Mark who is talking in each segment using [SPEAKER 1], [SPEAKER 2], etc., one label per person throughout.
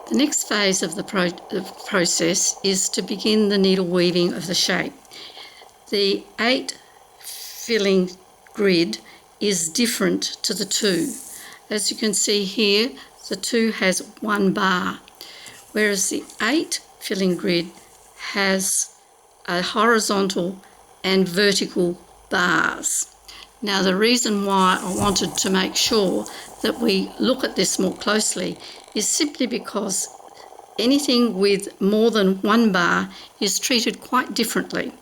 [SPEAKER 1] The next phase of the process is to begin the needle weaving of the shape. The 8 filling grid is different to the 2. As you can see here, the 2 has 1 bar, whereas the 8 filling grid has a horizontal and vertical bars. Now, the reason why I wanted to make sure that we look at this more closely is simply because anything with more than 1 bar is treated quite differently.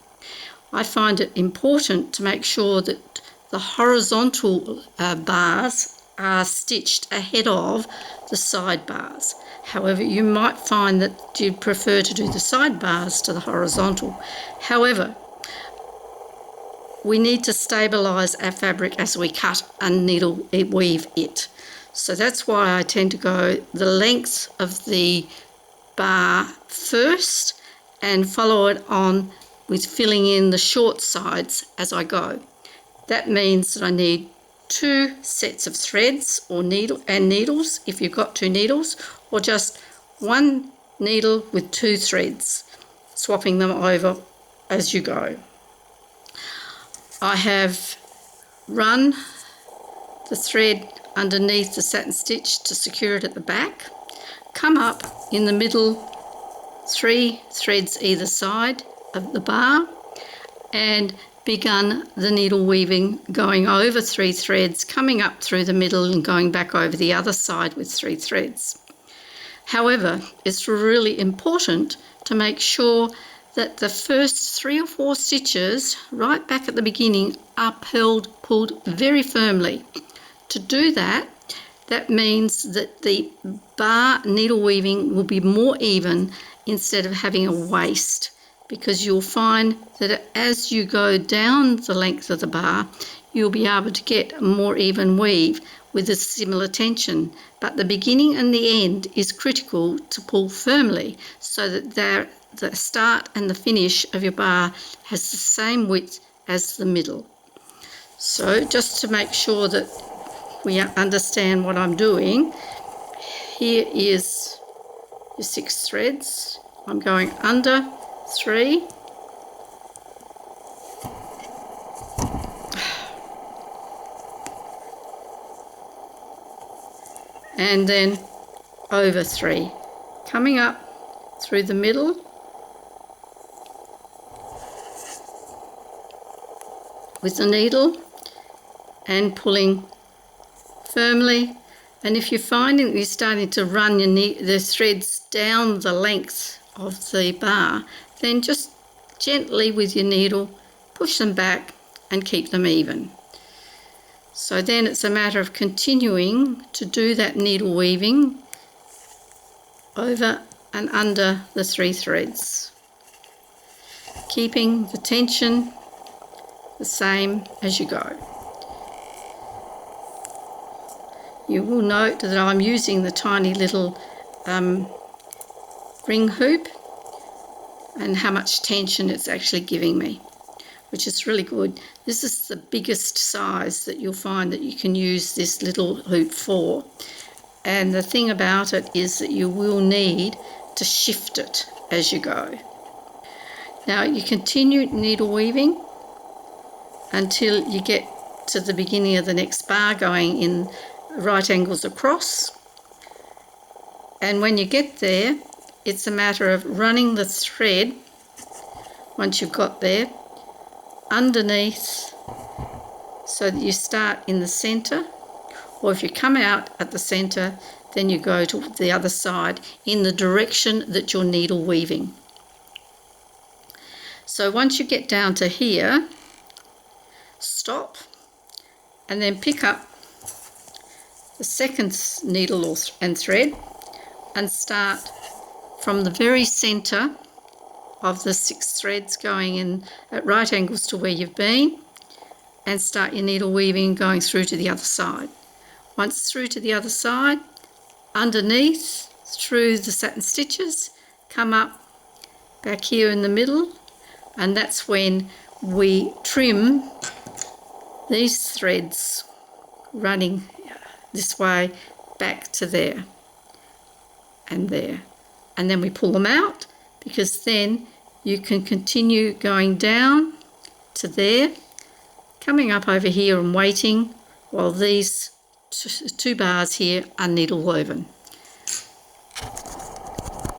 [SPEAKER 1] I find it important to make sure that the horizontal bars are stitched ahead of the side bars. However, you might find that you prefer to do the side bars to the horizontal. However, we need to stabilise our fabric as we cut and needle weave it. So that's why I tend to go the length of the bar first and follow it on with filling in the short sides as I go. That means that I need 2 sets of threads or needles if you've got 2 needles, or just 1 needle with 2 threads, swapping them over as you go. I have run the thread underneath the satin stitch to secure it at the back, come up in the middle, 3 threads either side of the bar, and begun the needle weaving, going over 3 threads, coming up through the middle and going back over the other side with 3 threads. However, it's really important to make sure that the first 3 or 4 stitches right back at the beginning are pulled very firmly. To do that, that means that the bar needle weaving will be more even instead of having a waste, because you'll find that as you go down the length of the bar, you'll be able to get a more even weave with a similar tension. But the beginning and the end is critical to pull firmly so that the start and the finish of your bar has the same width as the middle. So just to make sure that we understand what I'm doing, here is your 6 threads. I'm going under 3, and then over 3, coming up through the middle, with the needle and pulling firmly. And if you're finding that you're starting to run the threads down the length of the bar, then just gently with your needle push them back and keep them even. So then it's a matter of continuing to do that needle weaving over and under the 3 threads, keeping the tension the same as you go. You will note that I'm using the tiny little ring hoop and how much tension it's actually giving me, which is really good. This is the biggest size that you'll find that you can use this little hoop for. And the thing about it is that you will need to shift it as you go. Now you continue needle weaving until you get to the beginning of the next bar, going in right angles across. And when you get there, it's a matter of running the thread, once you've got there, underneath so that you start in the centre, or if you come out at the centre, then you go to the other side in the direction that you're needle weaving. So once you get down to here, stop and then pick up the second needle and thread and start from the very centre of the 6 threads, going in at right angles to where you've been, and start your needle weaving going through to the other side. Once through to the other side, underneath through the satin stitches, come up back here in the middle, and that's when we trim these threads running this way back to there. and there. And then we pull them out, because then you can continue going down to there, coming up over here and waiting while these two bars here are needle woven.